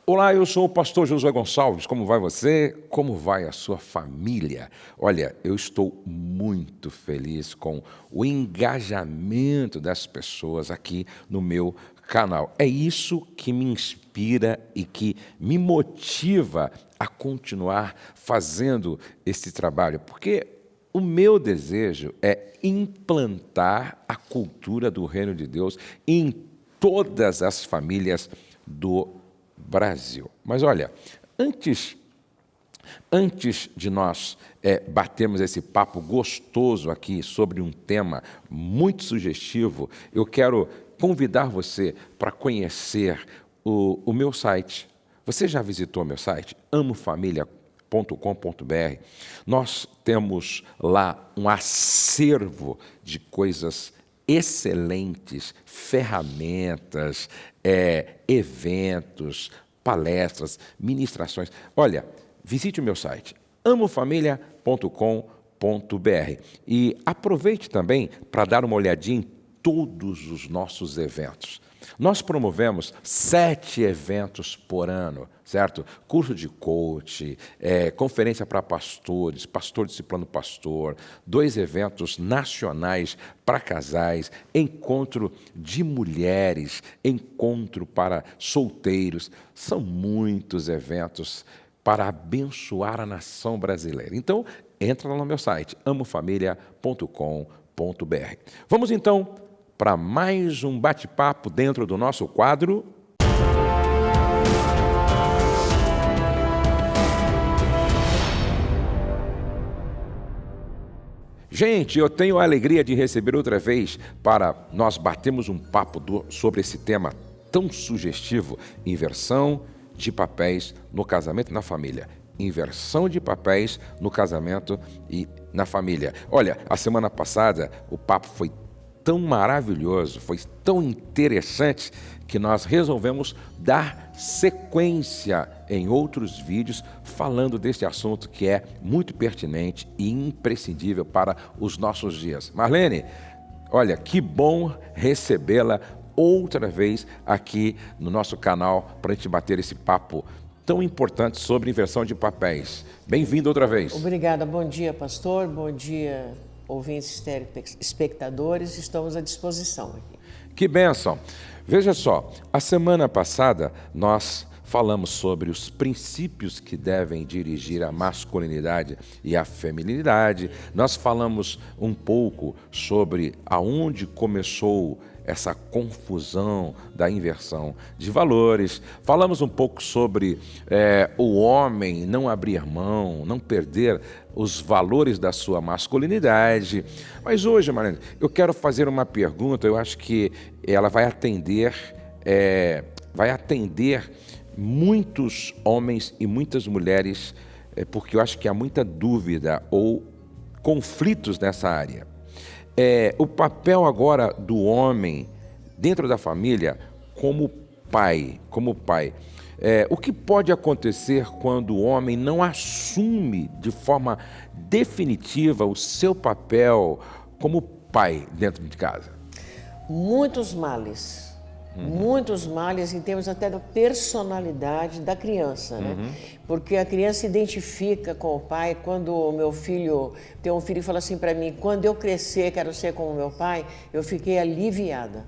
Olá, eu sou o pastor Josué Gonçalves. Como vai você? Como vai a sua família? Olha, eu estou muito feliz com o engajamento das pessoas aqui no meu canal. É isso que me inspira e que me motiva a continuar fazendo esse trabalho, porque o meu desejo é implantar a cultura do Reino de Deus em todas as famílias do Brasil. Mas olha, antes de nós batermos esse papo gostoso aqui sobre um tema muito sugestivo, eu quero convidar você para conhecer o meu site. Você já visitou meu site? amofamilia.com.br. Nós temos lá um acervo de coisas excelentes, ferramentas, eventos, palestras, ministrações. Olha, visite o meu site, amofamilia.com.br, e aproveite também para dar uma olhadinha em todos os nossos eventos. Nós promovemos 7 eventos por ano, certo? Curso de coach, conferência para pastores, pastor discipulando pastor, 2 eventos nacionais para casais, encontro de mulheres, encontro para solteiros. São muitos eventos para abençoar a nação brasileira. Então, entra lá no meu site, amofamilia.com.br. Vamos então para mais um bate-papo dentro do nosso quadro. Gente, eu tenho a alegria de receber outra vez para nós batermos um papo sobre esse tema tão sugestivo: inversão de papéis no casamento e na família. Inversão de papéis no casamento e na família. Olha, a semana passada o papo foi tão maravilhoso, foi tão interessante, que nós resolvemos dar sequência em outros vídeos falando deste assunto que é muito pertinente e imprescindível para os nossos dias. Marlene, olha, que bom recebê-la outra vez aqui no nosso canal para a gente bater esse papo tão importante sobre inversão de papéis. Bem-vindo outra vez. Obrigada, bom dia, pastor, bom dia, ouvintes e espectadores, estamos à disposição aqui. Que bênção! Veja só, a semana passada nós falamos sobre os princípios que devem dirigir a masculinidade e a feminilidade. Nós falamos um pouco sobre aonde começou essa confusão da inversão de valores. Falamos um pouco sobre o homem não abrir mão, não perder os valores da sua masculinidade. Mas hoje, Marlene, eu quero fazer uma pergunta, eu acho que ela vai atender muitos homens e muitas mulheres, porque eu acho que há muita dúvida ou conflitos nessa área. O papel agora do homem dentro da família como pai. O que pode acontecer quando o homem não assume de forma definitiva o seu papel como pai dentro de casa? Muitos males em termos até da personalidade da criança, né? Porque a criança se identifica com o pai. Quando o meu filho, tem um filho que fala assim para mim: quando eu crescer quero ser como meu pai, eu fiquei aliviada.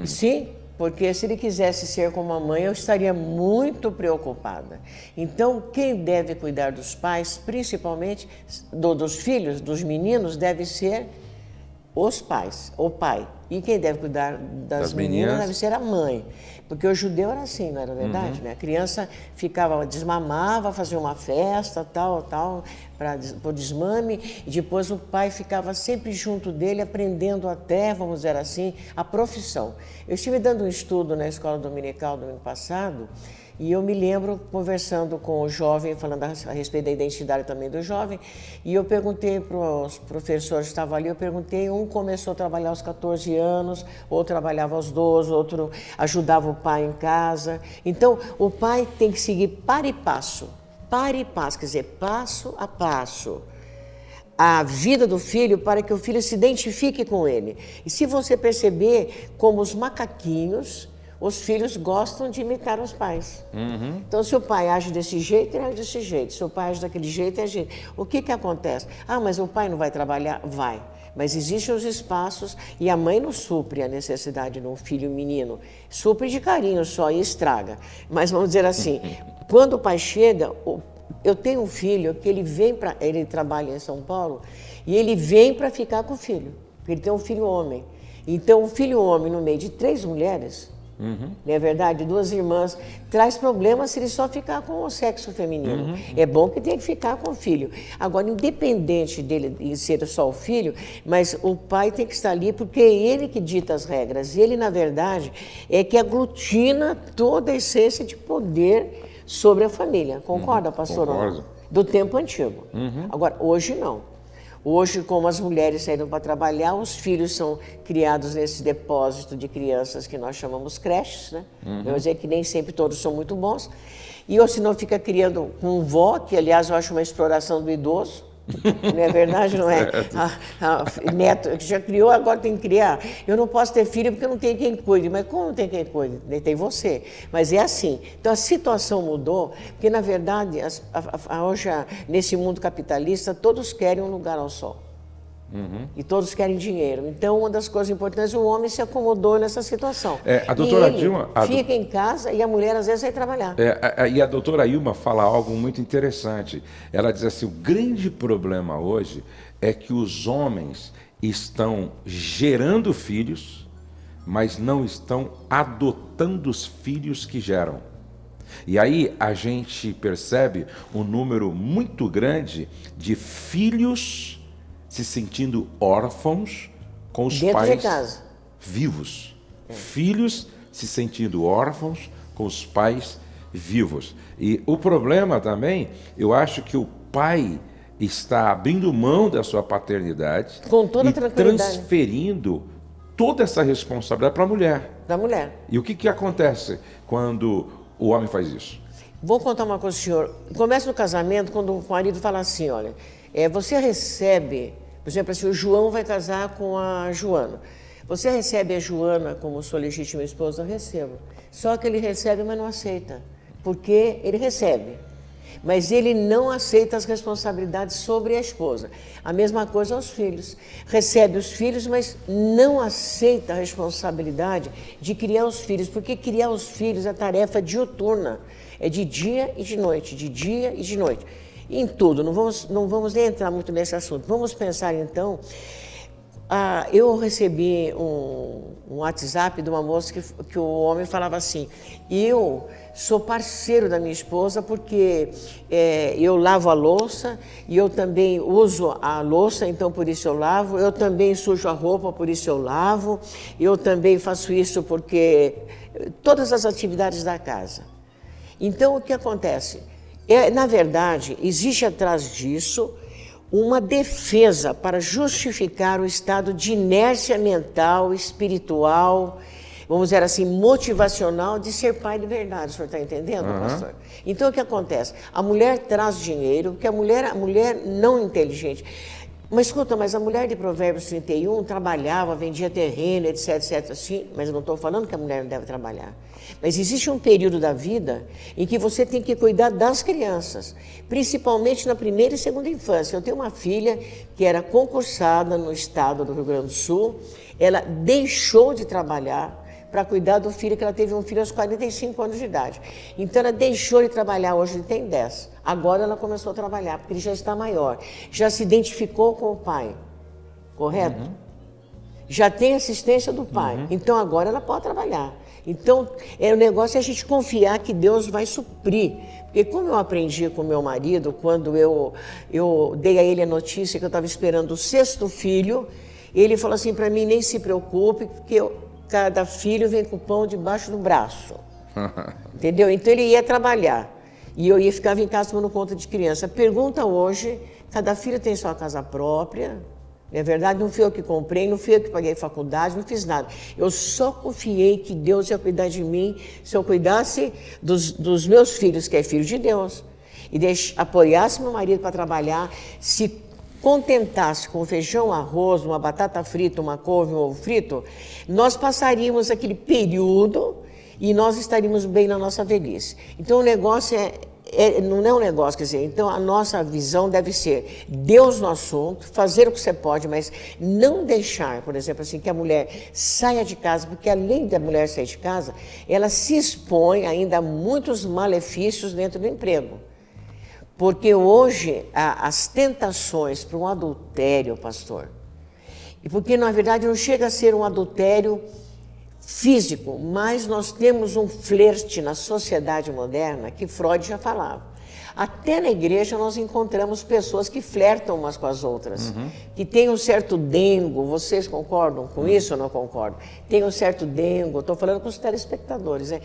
Sim, porque se ele quisesse ser como a mãe, eu estaria muito preocupada. Então, quem deve cuidar dos pais, principalmente dos filhos, dos meninos, deve ser os pais, o pai. E quem deve cuidar das meninas deve ser a mãe. Porque o judeu era assim, não era verdade? Né? A criança desmamava, fazia uma festa, tal, para o desmame, e depois o pai ficava sempre junto dele, aprendendo até, vamos dizer assim, a profissão. Eu estive dando um estudo na escola dominical do ano passado, e eu me lembro conversando com o jovem, falando a respeito da identidade também do jovem, e eu perguntei para os professores que estavam ali, um começou a trabalhar aos 14 anos, outro trabalhava aos 12, outro ajudava o pai em casa. Então, o pai tem que seguir para e passo, quer dizer, passo a passo, a vida do filho, para que o filho se identifique com ele. E se você perceber, como os macaquinhos, os filhos gostam de imitar os pais. Então, se o pai age desse jeito, ele age desse jeito. Se o pai age daquele jeito, ele age. O que acontece? Ah, mas o pai não vai trabalhar? Vai. Mas existem os espaços e a mãe não supre a necessidade de um filho menino. Supre de carinho só e estraga. Mas vamos dizer assim, quando o pai chega, eu tenho um filho que ele trabalha em São Paulo e ele vem para ficar com o filho. Porque ele tem um filho homem. Então, um filho homem no meio de 3 mulheres, não é verdade? 2 irmãs, traz problemas se ele só ficar com o sexo feminino. É bom que tem que ficar com o filho. Agora, independente dele ser só o filho, mas o pai tem que estar ali porque é ele que dita as regras. Ele, na verdade, é que aglutina toda a essência de poder sobre a família. Concorda, pastor? Concordo. Do tempo antigo. Agora, hoje não. Hoje, como as mulheres saíram para trabalhar, os filhos são criados nesse depósito de crianças que nós chamamos creches, né? Eu dizer que nem sempre todos são muito bons. E ou senão fica criando com vó, que aliás eu acho uma exploração do idoso. Não é verdade, não é? Neto que já criou, agora tem que criar. Eu não posso ter filho porque eu não tenho quem cuide. Mas como não tem quem cuide? Tem você. Mas é assim. Então a situação mudou, porque na verdade, hoje, nesse mundo capitalista, todos querem um lugar ao sol. E todos querem dinheiro. Então, uma das coisas importantes, o homem se acomodou nessa situação. A doutora e ele Dilma... fica em casa e a mulher, às vezes, vai trabalhar. E a doutora Ilma fala algo muito interessante. Ela diz assim, o grande problema hoje é que os homens estão gerando filhos, mas não estão adotando os filhos que geram. E aí a gente percebe um número muito grande de filhos se sentindo órfãos com os Dentro pais de casa. vivos. Filhos se sentindo órfãos com os pais vivos. E o problema também, eu acho que o pai está abrindo mão da sua paternidade Com toda e tranquilidade. transferindo toda essa responsabilidade para a mulher. Da mulher. E o que acontece quando o homem faz isso? Vou contar uma coisa, senhor. Começa no casamento quando o marido fala assim, olha, você recebe, por exemplo, assim, o João vai casar com a Joana. Você recebe a Joana como sua legítima esposa? Eu recebo. Só que ele recebe, mas não aceita. Porque ele recebe. Mas ele não aceita as responsabilidades sobre a esposa. A mesma coisa aos filhos. Recebe os filhos, mas não aceita a responsabilidade de criar os filhos, porque criar os filhos é tarefa diuturna. É de dia e de noite, de dia e de noite. Em tudo, não vamos nem entrar muito nesse assunto. Vamos pensar então... eu recebi um WhatsApp de uma moça que o homem falava assim, eu sou parceiro da minha esposa porque eu lavo a louça e eu também uso a louça, então por isso eu lavo, eu também sujo a roupa, por isso eu lavo, eu também faço isso porque... todas as atividades da casa. Então o que acontece? Na verdade, existe atrás disso uma defesa para justificar o estado de inércia mental, espiritual, vamos dizer assim, motivacional de ser pai de verdade. O senhor está entendendo, pastor? Então, o que acontece? A mulher traz dinheiro, porque a mulher não inteligente. Mas escuta, mas a mulher de Provérbios 31 trabalhava, vendia terreno, etc, etc, assim, mas eu não estou falando que a mulher não deve trabalhar. Mas existe um período da vida em que você tem que cuidar das crianças, principalmente na primeira e segunda infância. Eu tenho uma filha que era concursada no estado do Rio Grande do Sul, ela deixou de trabalhar para cuidar do filho, que ela teve um filho aos 45 anos de idade. Então ela deixou de trabalhar, hoje ele tem 10. Agora ela começou a trabalhar, porque ele já está maior, já se identificou com o pai, correto? Já tem assistência do pai, então agora ela pode trabalhar. Então, o negócio é a gente confiar que Deus vai suprir. Porque como eu aprendi com meu marido, quando eu dei a ele a notícia que eu estava esperando o 6º filho, ele falou assim para mim, nem se preocupe, porque cada filho vem com o pão debaixo do braço. Entendeu? Então ele ia trabalhar. E eu ficava em casa tomando conta de criança. Pergunta hoje, cada filho tem sua casa própria. Não é verdade? Não fui eu que comprei, não fui eu que paguei faculdade, não fiz nada. Eu só confiei que Deus ia cuidar de mim se eu cuidasse dos meus filhos, que é filho de Deus. E apoiasse meu marido para trabalhar, se contentasse com feijão, arroz, uma batata frita, uma couve, um ovo frito, nós passaríamos aquele período e nós estaríamos bem na nossa velhice. Então o negócio não é um negócio, quer dizer, então a nossa visão deve ser Deus no assunto, fazer o que você pode, mas não deixar, por exemplo, assim, que a mulher saia de casa, porque além da mulher sair de casa, ela se expõe ainda a muitos malefícios dentro do emprego. Porque hoje as tentações para um adultério, pastor, e porque na verdade não chega a ser um adultério físico, mas nós temos um flerte na sociedade moderna que Freud já falava. Até na igreja nós encontramos pessoas que flertam umas com as outras, que tem um certo dengo. Vocês concordam com isso ou não concordam? Tem um certo dengo, estou falando com os telespectadores, né?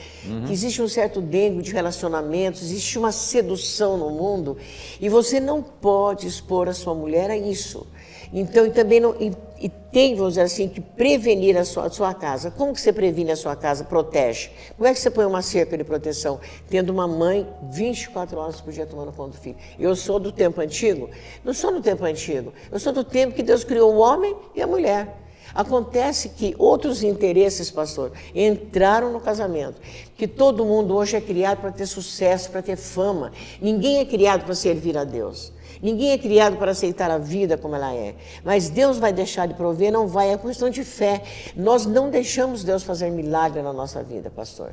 Que existe um certo dengo de relacionamentos, existe uma sedução no mundo e você não pode expor a sua mulher a isso. Então, e também não, e tem, vamos dizer assim, que prevenir a sua casa. Como que você previne a sua casa? Protege. Como é que você põe uma cerca de proteção? Tendo uma mãe 24 horas por dia tomando conta do filho. Eu sou do tempo antigo? Não sou do tempo antigo. Eu sou do tempo que Deus criou o homem e a mulher. Acontece que outros interesses, pastor, entraram no casamento. Que todo mundo hoje é criado para ter sucesso, para ter fama. Ninguém é criado para servir a Deus. Ninguém é criado para aceitar a vida como ela é. Mas Deus vai deixar de prover, não vai, é questão de fé. Nós não deixamos Deus fazer milagre na nossa vida, pastor.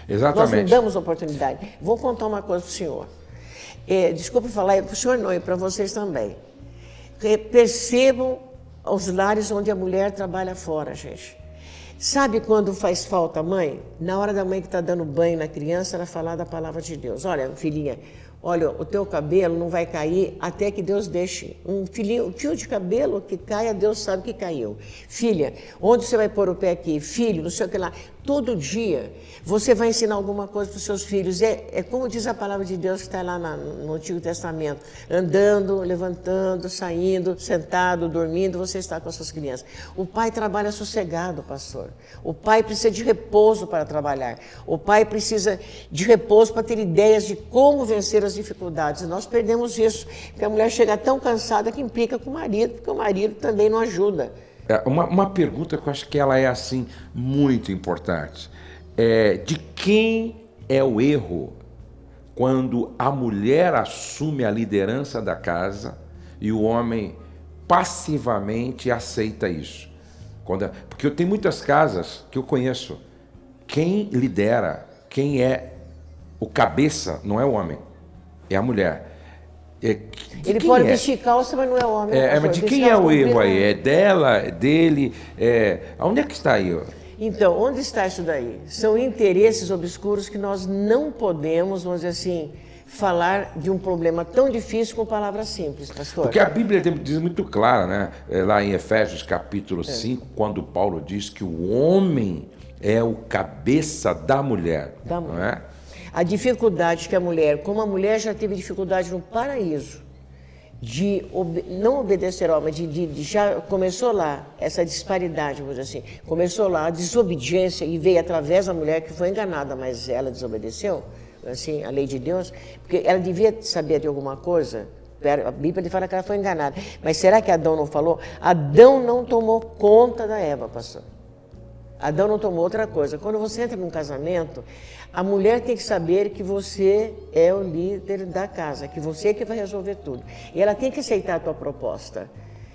Exatamente. Nós não damos oportunidade. Vou contar uma coisa para o senhor. Desculpe falar, para o senhor não, e para vocês também. Percebam os lares onde a mulher trabalha fora, gente. Sabe quando faz falta a mãe? Na hora da mãe que está dando banho na criança, ela falar da palavra de Deus. Olha, filhinha, olha, o teu cabelo não vai cair até que Deus deixe. Um fio de cabelo que caia, Deus sabe que caiu. Filha, onde você vai pôr o pé aqui? Filho, não sei o que lá. Todo dia você vai ensinar alguma coisa para os seus filhos. É como diz a palavra de Deus que está lá no Antigo Testamento. Andando, levantando, saindo, sentado, dormindo, você está com as suas crianças. O pai trabalha sossegado, pastor. O pai precisa de repouso para trabalhar. O pai precisa de repouso para ter ideias de como vencer as dificuldades. E nós perdemos isso, porque a mulher chega tão cansada que implica com o marido, porque o marido também não ajuda. Uma pergunta que eu acho que ela é assim muito importante. De quem é o erro quando a mulher assume a liderança da casa e o homem passivamente aceita isso? Porque eu tenho muitas casas que eu conheço. Quem lidera, quem é o cabeça, não é o homem, é a mulher. Ele pode vestir calça, mas não é homem. Mas de quem é o erro aí? É dela? É dele? Onde é que está aí? Então, onde está isso daí? São interesses obscuros que nós não podemos, vamos dizer assim, falar de um problema tão difícil com palavras simples, pastor. Porque a Bíblia diz muito clara, né? Lá em Efésios capítulo 5, quando Paulo diz que o homem é o cabeça da mulher. Não é? A dificuldade que a mulher, como a mulher já teve dificuldade no paraíso, de não obedecer ao homem, já começou lá essa disparidade, vamos dizer assim, começou lá a desobediência e veio através da mulher que foi enganada, mas ela desobedeceu, assim, a lei de Deus, porque ela devia saber de alguma coisa. A Bíblia fala que ela foi enganada, mas será que Adão não falou? Adão não tomou conta da Eva, pastor. Adão não tomou outra coisa. Quando você entra num casamento, a mulher tem que saber que você é o líder da casa, que você é que vai resolver tudo. E ela tem que aceitar a tua proposta.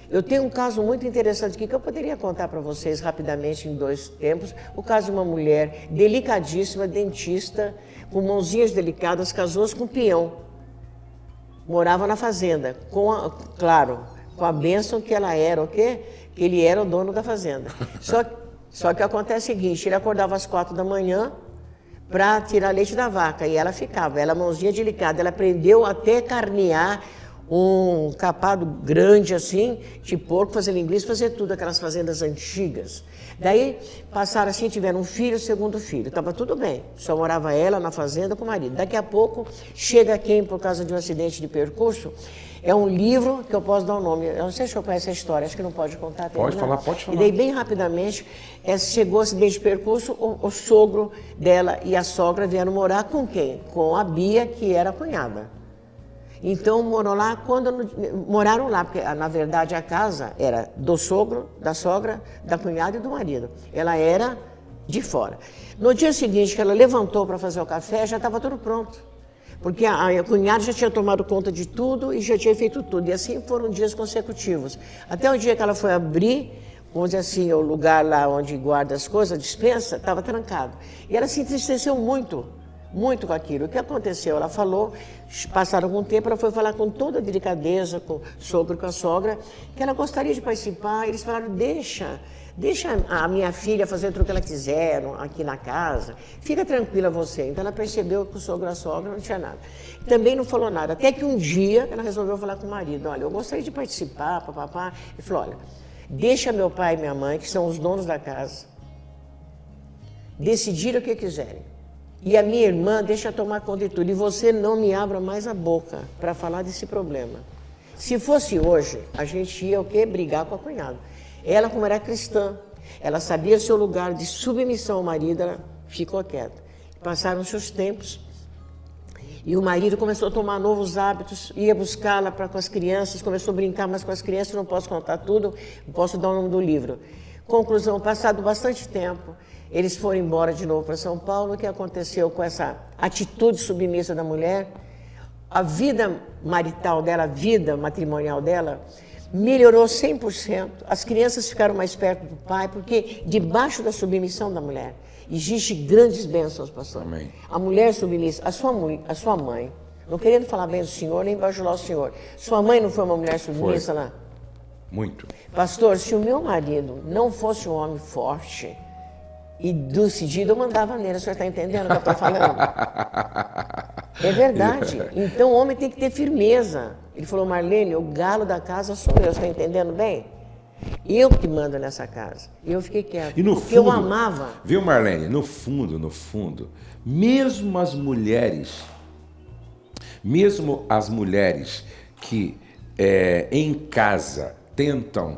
Eu tenho um caso muito interessante aqui que eu poderia contar para vocês rapidamente em 2 tempos. O caso de uma mulher delicadíssima, dentista, com mãozinhas delicadas, casou-se com um peão. Morava na fazenda, claro, com a bênção que ela era, o quê? Que ele era o dono da fazenda. Só que acontece o seguinte, ele acordava às 4 da manhã para tirar leite da vaca e ela ficava, ela mãozinha delicada, ela aprendeu até carnear um capado grande assim, de porco, fazer linguiça, fazer tudo, aquelas fazendas antigas. Daí passaram assim, tiveram um filho, segundo filho, estava tudo bem, só morava ela na fazenda com o marido. Daqui a pouco chega quem por causa de um acidente de percurso. É um livro que eu posso dar o nome. Eu não sei se eu conheço a história, acho que não pode contar. Pode falar. E daí, bem rapidamente, chegou o acidente de percurso, o sogro dela e a sogra vieram morar com quem? Com a Bia, que era a cunhada. Então, moraram lá, porque, na verdade, a casa era do sogro, da sogra, da cunhada e do marido. Ela era de fora. No dia seguinte que ela levantou para fazer o café, já estava tudo pronto. Porque a cunhada já tinha tomado conta de tudo e já tinha feito tudo. E assim foram dias consecutivos. Até o dia que ela foi abrir, vamos dizer assim, o lugar lá onde guarda as coisas, a despensa, estava trancado. E ela se entristeceu muito, muito com aquilo. O que aconteceu? Ela falou, passaram algum tempo, ela foi falar com toda a delicadeza, com o sogro e com a sogra, que ela gostaria de participar. Eles falaram, deixa a minha filha fazer tudo o que ela quiser aqui na casa, fica tranquila você. Então ela percebeu que o sogro e a sogra não tinha nada. Também não falou nada, até que um dia ela resolveu falar com o marido, olha, eu gostaria de participar, papapá. Ele falou, olha, deixa meu pai e minha mãe, que são os donos da casa, decidir o que quiserem. E a minha irmã deixa tomar conta de tudo. E você não me abra mais a boca para falar desse problema. Se fosse hoje, a gente ia o quê? Brigar com a cunhada. Ela, como era cristã, ela sabia seu lugar de submissão ao marido, ela ficou quieta. Passaram-se os tempos e o marido começou a tomar novos hábitos, ia buscá-la com as crianças, começou a brincar mais com as crianças, não posso contar tudo, não posso dar o nome do livro. Conclusão, passado bastante tempo, eles foram embora de novo para São Paulo. O que aconteceu com essa atitude submissa da mulher? A vida marital dela, a vida matrimonial dela, melhorou 100%. As crianças ficaram mais perto do pai, porque debaixo da submissão da mulher existem grandes bênçãos, pastor. Amém. A mulher submissa, a sua mãe, não querendo falar bem do senhor, nem bajular o senhor, sua mãe não foi uma mulher submissa lá? Muito. Pastor, se o meu marido não fosse um homem forte e decidido, eu mandava nele. O senhor está entendendo o que eu estou falando? É verdade. Então o homem tem que ter firmeza. Ele falou, Marlene, o galo da casa sou eu, você está entendendo bem? Eu que mando nessa casa. E eu fiquei quieto. E no porque fundo, eu amava. Viu, Marlene? No fundo, mesmo as mulheres que em casa tentam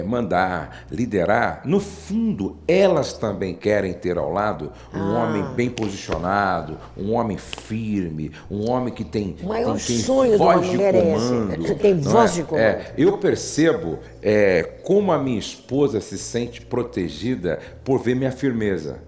mandar, liderar, no fundo, elas também querem ter ao lado um homem bem posicionado, um homem firme, um homem que tem O maior tem sonho de uma voz de mulher é comando. esse. Tem voz de comando. Eu percebo como a minha esposa se sente protegida por ver minha firmeza.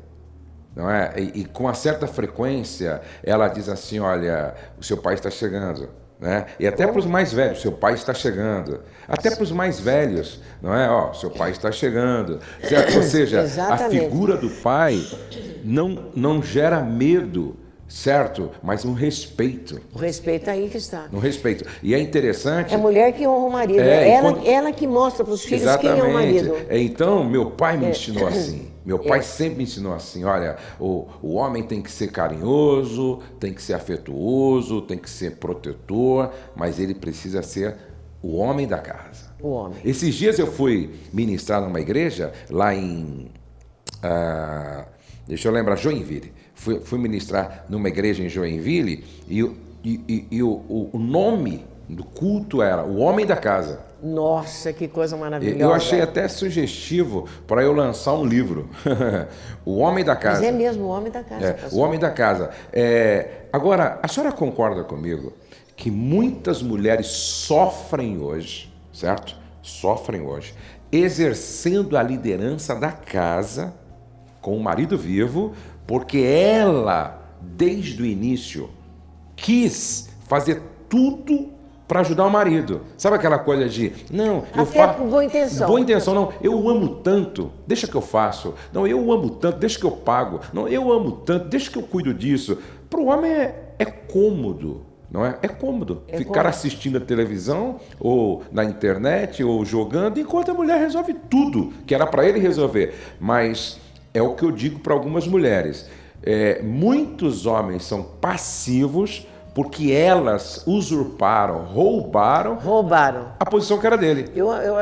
Não é? E com uma certa frequência, ela diz assim, olha, o seu pai está chegando. Né? E até para os mais velhos, seu pai está chegando. Até para os mais velhos, não é? Ó, seu pai está chegando. Certo? Ou seja, Exatamente. a figura do pai não gera medo, certo? Mas um respeito. O respeito aí que está. Um respeito. E é interessante... É a mulher que honra o marido. Ela que mostra para os filhos Exatamente. quem é o marido. Então, meu pai me ensinou assim. Meu pai sempre me ensinou assim, olha, o homem tem que ser carinhoso, tem que ser afetuoso, tem que ser protetor, mas ele precisa ser o homem da casa. O homem. Esses dias eu fui ministrar numa igreja lá em, deixa eu lembrar, Joinville. Fui ministrar numa igreja em Joinville e o nome do culto era o homem da casa. Nossa, que coisa maravilhosa. Eu achei até sugestivo para eu lançar um livro. O Homem da Casa. Mas é mesmo o homem da casa. O Homem da Casa. Agora, a senhora concorda comigo que muitas mulheres sofrem hoje, certo? Sofrem hoje, exercendo a liderança da casa com o marido vivo, porque ela, desde o início, quis fazer tudo para ajudar o marido. Sabe aquela coisa de, não, eu faço... com boa intenção. Boa intenção, não, eu amo tanto, deixa que eu faço. Não, eu amo tanto, deixa que eu pago. Não, eu amo tanto, deixa que eu cuido disso. Para o homem é cômodo, não é? É cômodo ficar assistindo a televisão, ou na internet, ou jogando, enquanto a mulher resolve tudo, que era para ele resolver. Mas é o que eu digo para algumas mulheres. Muitos homens são passivos porque elas usurparam, roubaram a posição que era dele.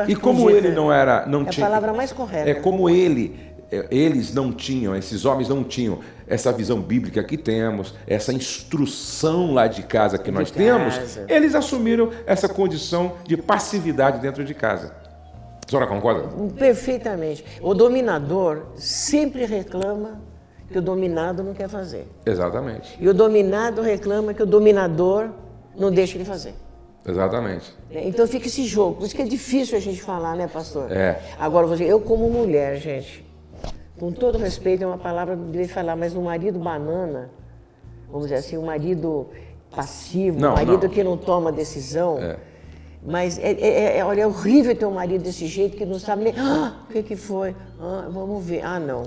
E como ele não tinha... É a palavra mais correta. É como eles não tinham, esses homens não tinham essa visão bíblica que temos, essa instrução lá de casa que nós temos, eles assumiram essa condição de passividade dentro de casa. A senhora concorda? Perfeitamente. O dominador sempre reclama que o dominado não quer fazer. Exatamente. E o dominado reclama que o dominador não deixa ele fazer. Exatamente. Então fica esse jogo. Por isso que é difícil a gente falar, né, pastor? É. Agora, eu como mulher, gente, com todo respeito, é uma palavra que eu devia falar, mas um marido banana, vamos dizer assim, um marido passivo, um marido que não toma decisão. Mas olha, é horrível ter um marido desse jeito que não sabe nem. O que foi? Vamos ver. Não.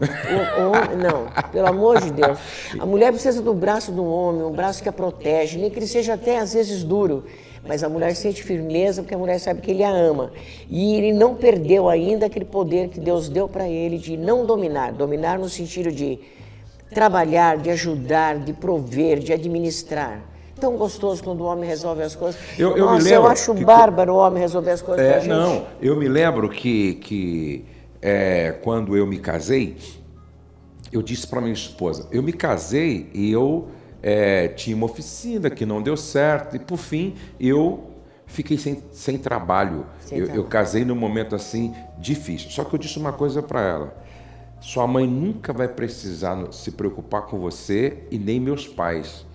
Não, pelo amor de Deus. A mulher precisa do braço do homem, um braço que a protege, nem que ele seja até às vezes duro. Mas a mulher sente firmeza porque a mulher sabe que ele a ama. E ele não perdeu ainda aquele poder que Deus deu para ele de não dominar. Dominar no sentido de trabalhar, de ajudar, de prover, de administrar. Tão gostoso quando o homem resolve as coisas. Eu acho bárbaro o homem resolver as coisas pra gente. Não, eu me lembro que quando eu me casei, eu disse para minha esposa, eu me casei e eu tinha uma oficina que não deu certo e, por fim, eu fiquei sem trabalho. Eu casei num momento assim difícil. Só que eu disse uma coisa para ela, sua mãe nunca vai precisar se preocupar com você e nem meus pais.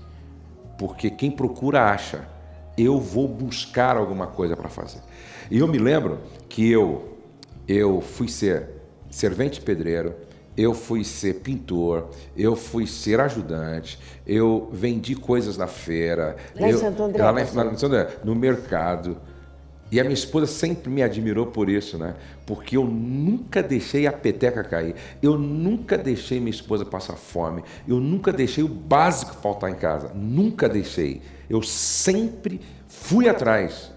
Porque quem procura acha. Eu vou buscar alguma coisa para fazer. E eu me lembro que eu fui ser servente pedreiro, eu fui ser pintor, eu fui ser ajudante, eu vendi coisas na feira. Lá em Santo André? Lá em Santo André, no mercado. E a minha esposa sempre me admirou por isso, né? Porque eu nunca deixei a peteca cair, eu nunca deixei minha esposa passar fome, eu nunca deixei o básico faltar em casa, nunca deixei. Eu sempre fui atrás,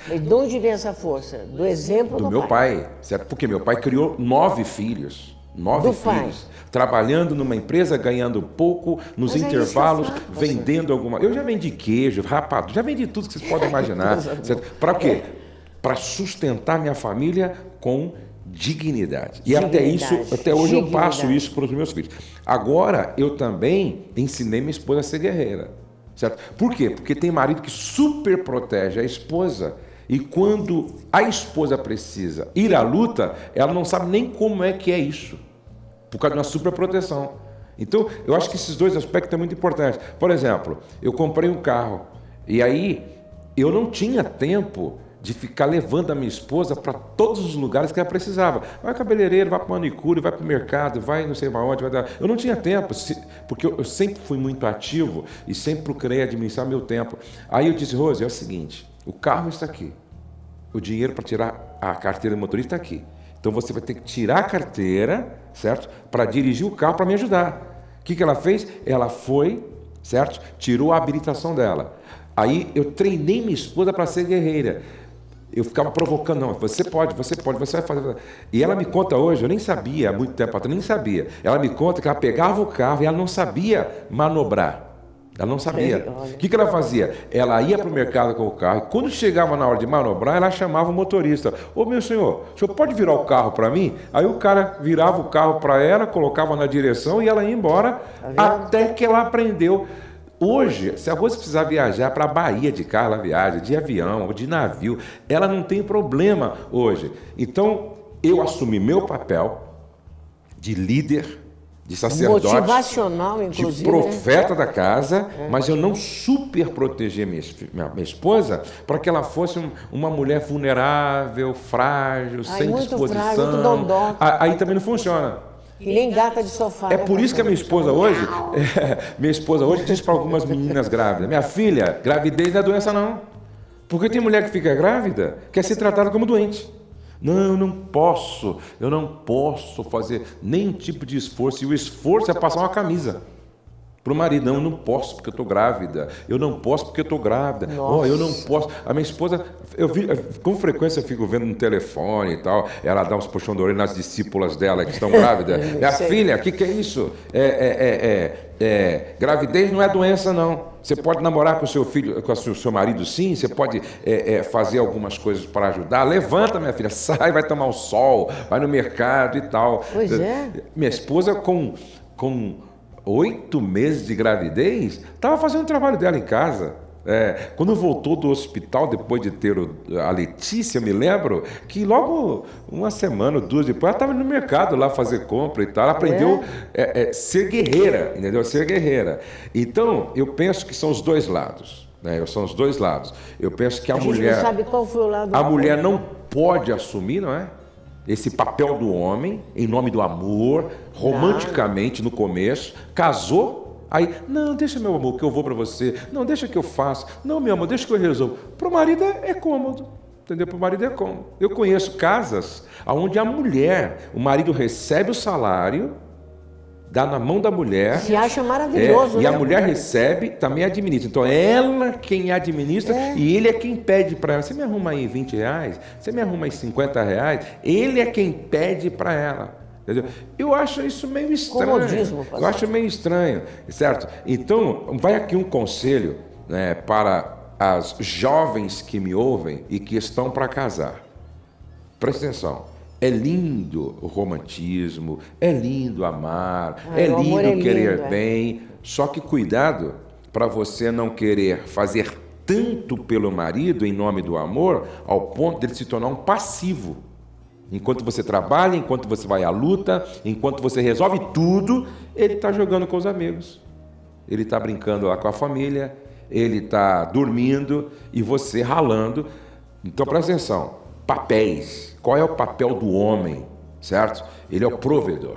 Mas de onde vem essa força? Do exemplo do meu pai, certo? Porque meu pai criou 9 filhos. 9 filhos, trabalhando numa empresa, ganhando pouco, nos intervalos, vendendo alguma... Eu já vendi queijo, rapadura, já vendi tudo que vocês podem imaginar. Para quê? Para sustentar minha família com dignidade. E até hoje eu passo isso para os meus filhos. Agora, eu também ensinei minha esposa a ser guerreira. Certo? Por quê? Porque tem marido que super protege a esposa. E quando a esposa precisa ir à luta, ela não sabe nem como é que é isso, por causa de uma superproteção. Então, eu acho que esses dois aspectos são muito importantes. Por exemplo, eu comprei um carro, e aí eu não tinha tempo de ficar levando a minha esposa para todos os lugares que ela precisava. Vai cabeleireiro, vai para o manicure, vai para o mercado, vai não sei para onde. Eu não tinha tempo, porque eu sempre fui muito ativo e sempre procurei administrar meu tempo. Aí eu disse, Rose, é o seguinte, o carro está aqui, o dinheiro para tirar a carteira de motorista está aqui. Então você vai ter que tirar a carteira, certo? Para dirigir o carro para me ajudar. O que ela fez? Ela foi, certo? Tirou a habilitação dela. Aí eu treinei minha esposa para ser guerreira. Eu ficava provocando, não, você pode, você vai fazer. E ela me conta hoje, eu nem sabia, há muito tempo atrás, nem sabia. Ela me conta que ela pegava o carro e ela não sabia manobrar. Ela não sabia. O que ela fazia? Ela ia para o mercado com o carro e quando chegava na hora de manobrar, ela chamava o motorista. Ô, meu senhor, o senhor pode virar o carro para mim? Aí o cara virava o carro para ela, colocava na direção e ela ia embora até que ela aprendeu. Hoje, se a Rose precisar viajar para a Bahia de carro, ela viaja, de avião ou de navio, ela não tem problema hoje. Então, eu assumi meu papel de líder, de sacerdote, motivacional, inclusive, de profeta da casa, mas eu não super protegi minha esposa para que ela fosse uma mulher vulnerável, frágil, sem disposição. Frágil, muito dondó. Aí também não funciona. E nem gata de sofá. É por isso que a minha esposa hoje diz para algumas meninas grávidas, minha filha, gravidez não é doença não. Porque tem mulher que fica grávida, quer ser tratada como doente. Não, eu não posso fazer nenhum tipo de esforço. E o esforço é passar uma camisa para o marido. Não, eu não posso porque eu estou grávida. Eu não posso porque eu estou grávida. Eu não posso. A minha esposa, com frequência eu fico vendo no telefone e tal, ela dá uns puxão de orelha nas discípulas dela que estão grávidas. Minha filha, o que é isso? Gravidez não é doença, não. Você pode namorar com o seu filho, com o seu marido, sim. Você pode fazer algumas coisas para ajudar. Levanta, minha filha, sai, vai tomar o sol, vai no mercado e tal. Pois é. Minha esposa, com 8 meses de gravidez, estava fazendo o trabalho dela em casa. Quando voltou do hospital, depois de ter a Letícia, eu me lembro que logo uma semana, 2 depois, ela estava no mercado lá fazer compra e tal. Ela aprendeu a ser guerreira, entendeu? Ser guerreira. Então, eu penso que são os dois lados. São os dois lados. Eu penso que a mulher... não sabe qual foi o lado. A mulher não pode assumir, não é? esse papel do homem, em nome do amor, romanticamente no começo, casou, aí, não, deixa meu amor que eu vou para você, não, deixa que eu faço, não, meu amor, deixa que eu resolvo. Para o marido é cômodo, entendeu? Para o marido é cômodo. Eu conheço casas onde o marido recebe o salário, dá na mão da mulher. Se acha maravilhoso, e a mulher recebe, também administra. Então, ela quem administra e ele é quem pede para ela. Você me arruma aí R$20? Você me arruma aí R$50? Ele é quem pede para ela. Entendeu? Eu acho isso meio estranho. Comodismo, eu acho meio estranho, certo? Então, vai aqui um conselho, né, para as jovens que me ouvem e que estão para casar. Presta atenção. É lindo o romantismo, é lindo amar, é lindo querer bem, só que cuidado para você não querer fazer tanto pelo marido em nome do amor, ao ponto de ele se tornar um passivo. Enquanto você trabalha, enquanto você vai à luta, enquanto você resolve tudo, ele está jogando com os amigos, ele está brincando lá com a família, ele está dormindo e você ralando. Então presta atenção, papéis. Qual é o papel do homem, certo? Ele é o provedor.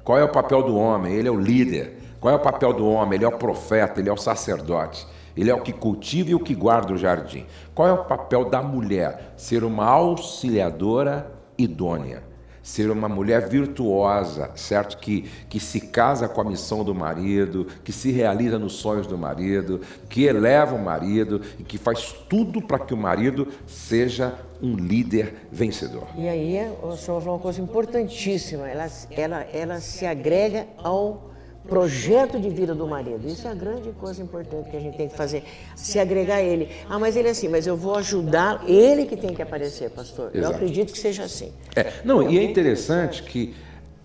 Qual é o papel do homem? Ele é o líder. Qual é o papel do homem? Ele é o profeta, ele é o sacerdote. Ele é o que cultiva e o que guarda o jardim. Qual é o papel da mulher? Ser uma auxiliadora idônea. Ser uma mulher virtuosa, certo? Que se casa com a missão do marido, que se realiza nos sonhos do marido, que eleva o marido e que faz tudo para que o marido seja um líder vencedor. E aí, o senhor falou uma coisa importantíssima, ela se agrega ao projeto de vida do marido. Isso é a grande coisa importante que a gente tem que fazer, se agregar a ele. Ah, mas ele é assim, mas eu vou ajudar, ele que tem que aparecer, pastor. Exato. Eu acredito que seja assim. E é interessante que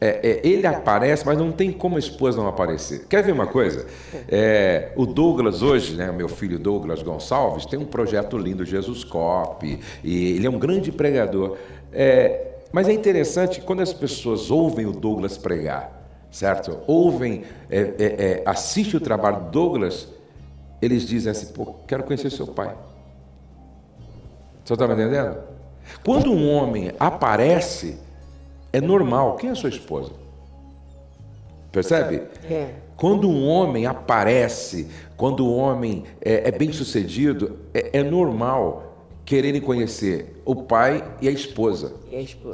ele aparece, mas não tem como a esposa não aparecer. Quer ver uma coisa? O Douglas hoje, né, meu filho Douglas Gonçalves, tem um projeto lindo, Jesus Cop, e ele é um grande pregador. Mas é interessante quando as pessoas ouvem o Douglas pregar, certo? Ouvem, assistem o trabalho do Douglas, eles dizem assim, pô, quero conhecer seu pai. Você está me entendendo? Quando um homem aparece, é normal. Quem é a sua esposa? Percebe? Quando um homem aparece, quando o homem é bem sucedido, é normal quererem conhecer o pai e a esposa.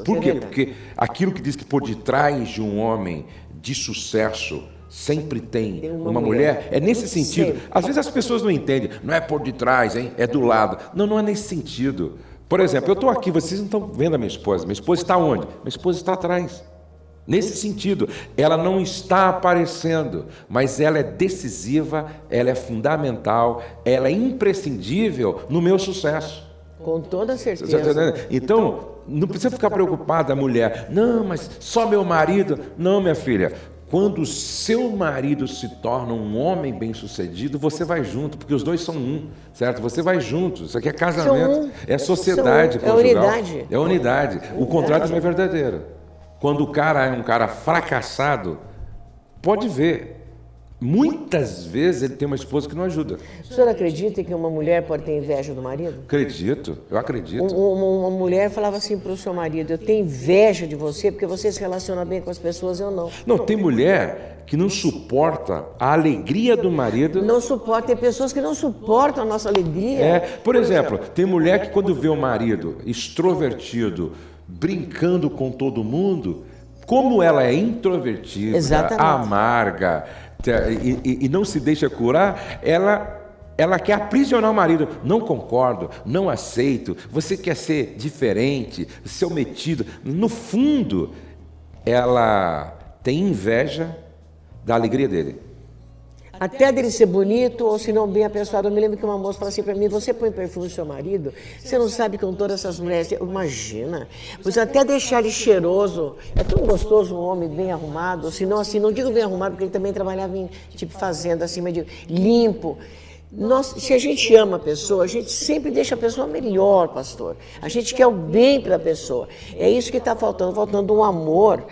Por quê? Porque aquilo que diz que por detrás de um homem de sucesso sempre tem uma mulher, é nesse sentido. Às vezes as pessoas não entendem, não é por detrás, hein? É do lado. Não é nesse sentido. Por exemplo, eu estou aqui, vocês não estão vendo a minha esposa está onde? Minha esposa está atrás. Nesse sentido, ela não está aparecendo, mas ela é decisiva, ela é fundamental, ela é imprescindível no meu sucesso. Com toda certeza. Então, não precisa ficar preocupada a mulher. Não, mas só meu marido. Não, minha filha. Quando o seu marido se torna um homem bem-sucedido, você vai junto, porque os dois são um, certo? Você vai junto. Isso aqui é casamento, é sociedade conjugal. É unidade. É unidade. O contrário não é verdadeiro. Quando o cara é um cara fracassado, pode ver. Muitas vezes ele tem uma esposa que não ajuda. O senhor acredita que uma mulher pode ter inveja do marido? Acredito, eu acredito. Uma mulher falava assim para o seu marido, eu tenho inveja de você porque você se relaciona bem com as pessoas, eu não. Não, tem mulher que não suporta a alegria do marido. Não suporta, tem pessoas que não suportam a nossa alegria. Por exemplo, tem mulher que quando vê o marido extrovertido, brincando com todo mundo, como ela é introvertida, amarga, e não se deixa curar, ela quer aprisionar o marido. Não concordo, não aceito, você quer ser diferente, ser metido. No fundo, ela tem inveja da alegria dele. Até dele ser bonito, ou se não bem apessoado. Eu me lembro que uma moça falou assim para mim, você põe perfume no seu marido? Você não sabe com todas essas mulheres... Imagina, pois até deixar ele cheiroso. É tão gostoso um homem bem arrumado, se não assim, não digo bem arrumado, porque ele também trabalhava em tipo fazenda, assim, mas digo, limpo. Se a gente ama a pessoa, a gente sempre deixa a pessoa melhor, pastor. A gente quer o bem para a pessoa. É isso que está faltando um amor,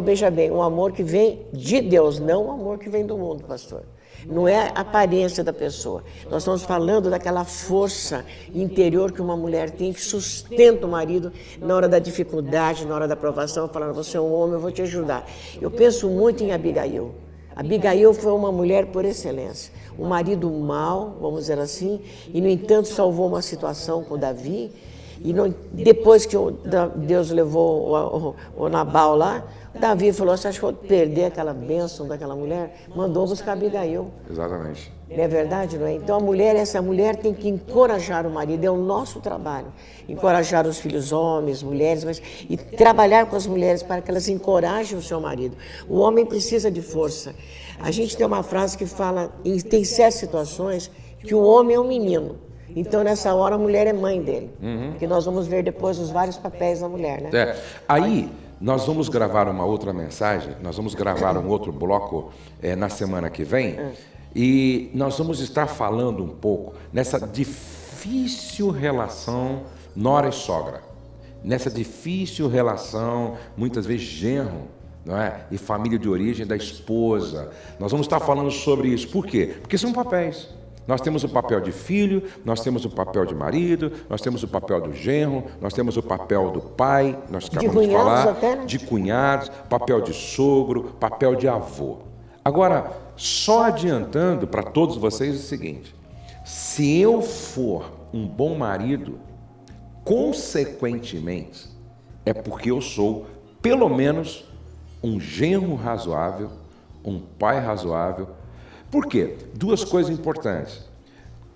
veja bem, um amor que vem de Deus, não um amor que vem do mundo, pastor. Não é a aparência da pessoa. Nós estamos falando daquela força interior que uma mulher tem, que sustenta o marido na hora da dificuldade, na hora da provação, falando, você é um homem, eu vou te ajudar. Eu penso muito em Abigail. Abigail foi uma mulher por excelência. Um marido mau, vamos dizer assim, e, no entanto, salvou uma situação com Davi. E depois que Deus levou o Nabal lá, Davi falou, você acha que eu vou perder aquela bênção daquela mulher? Mandou buscar Abigail. Exatamente. Não é verdade, não é? Então essa mulher tem que encorajar o marido, é o nosso trabalho. Encorajar os filhos homens, mulheres, e trabalhar com as mulheres para que elas encorajem o seu marido. O homem precisa de força. A gente tem uma frase que fala, tem certas situações que o homem é um menino. Então, nessa hora, a mulher é mãe dele. Que nós vamos ver depois os vários papéis da mulher, né? Aí, nós vamos gravar uma outra mensagem, nós vamos gravar um outro bloco na semana que vem, e nós vamos estar falando um pouco nessa difícil relação nora e sogra. Nessa difícil relação, muitas vezes, genro, não é? E família de origem da esposa. Nós vamos estar falando sobre isso. Por quê? Porque são papéis. Nós temos o papel de filho, nós temos o papel de marido, nós temos o papel do genro, nós temos o papel do pai, nós acabamos de falar, até, né? de cunhados, papel de sogro, papel de avô. Agora, só adiantando para todos vocês o seguinte, se eu for um bom marido, consequentemente, é porque eu sou, pelo menos, um genro razoável, um pai razoável. Por quê? Duas coisas importantes.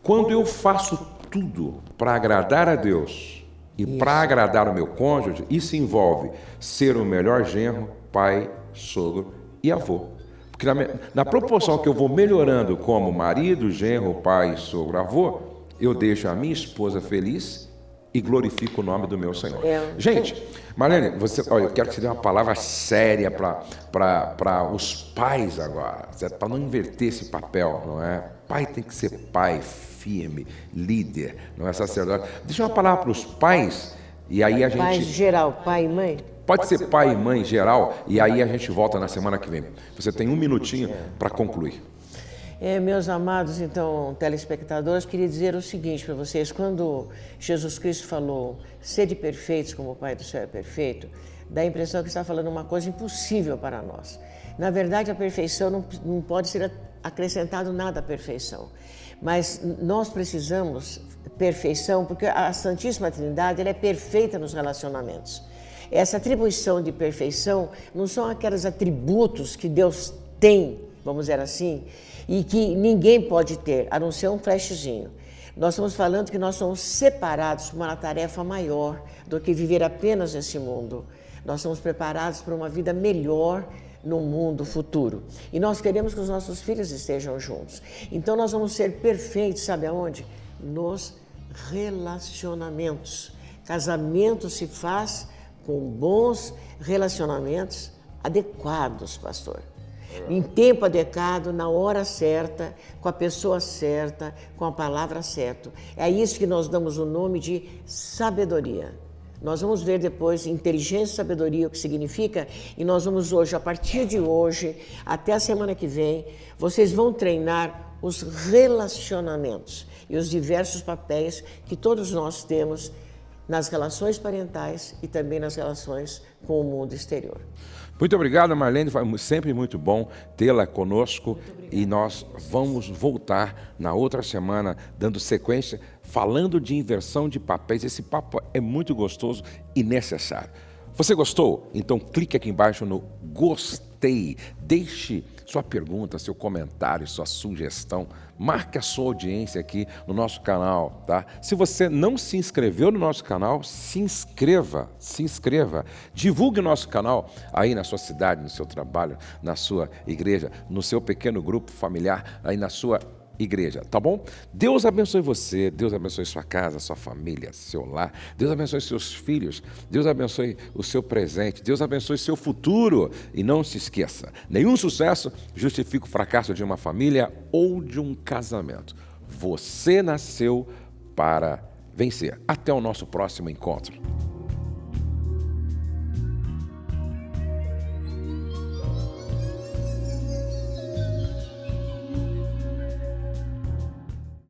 Quando eu faço tudo para agradar a Deus e para agradar o meu cônjuge, isso envolve ser o melhor genro, pai, sogro e avô. Porque na proporção que eu vou melhorando como marido, genro, pai, sogro, avô, eu deixo a minha esposa feliz e glorifico o nome do meu Senhor. Gente, Marlene, eu quero que você dê uma palavra séria para os pais agora, para não inverter esse papel, não é? Pai tem que ser pai, firme, líder, não é sacerdote. Deixa uma palavra para os pais, e aí a gente... Pai geral, pai e mãe? Pode ser pai e mãe geral, e aí a gente volta na semana que vem. Você tem um minutinho para concluir. Meus amados, então, telespectadores, queria dizer o seguinte para vocês. Quando Jesus Cristo falou, sede perfeitos como o Pai do céu é perfeito, dá a impressão que está falando uma coisa impossível para nós. Na verdade, a perfeição não pode ser acrescentado nada à perfeição. Mas nós precisamos perfeição, porque a Santíssima Trindade ela é perfeita nos relacionamentos. Essa atribuição de perfeição não são aqueles atributos que Deus tem, vamos dizer assim, e que ninguém pode ter, a não ser um flashzinho. Nós estamos falando que nós somos separados para uma tarefa maior do que viver apenas nesse mundo. Nós somos preparados para uma vida melhor no mundo futuro. E nós queremos que os nossos filhos estejam juntos. Então nós vamos ser perfeitos, sabe aonde? Nos relacionamentos. Casamento se faz com bons relacionamentos adequados, pastor. Em tempo adequado, na hora certa, com a pessoa certa, com a palavra certa. É isso que nós damos o nome de sabedoria. Nós vamos ver depois inteligência e sabedoria, o que significa, e nós vamos hoje, a partir de hoje, até a semana que vem, vocês vão treinar os relacionamentos e os diversos papéis que todos nós temos nas relações parentais e também nas relações com o mundo exterior. Muito obrigado, Marlene, foi sempre muito bom tê-la conosco e nós vamos voltar na outra semana, dando sequência, falando de inversão de papéis. Esse papo é muito gostoso e necessário. Você gostou? Então clique aqui embaixo no gostei, deixe sua pergunta, seu comentário, sua sugestão, marque a sua audiência aqui no nosso canal, tá? Se você não se inscreveu no nosso canal, se inscreva, divulgue o nosso canal aí na sua cidade, no seu trabalho, na sua igreja, no seu pequeno grupo familiar, aí na sua igreja, tá bom? Deus abençoe você, Deus abençoe sua casa, sua família, seu lar, Deus abençoe seus filhos, Deus abençoe o seu presente, Deus abençoe seu futuro. E não se esqueça, nenhum sucesso justifica o fracasso de uma família ou de um casamento. Você nasceu para vencer. Até o nosso próximo encontro.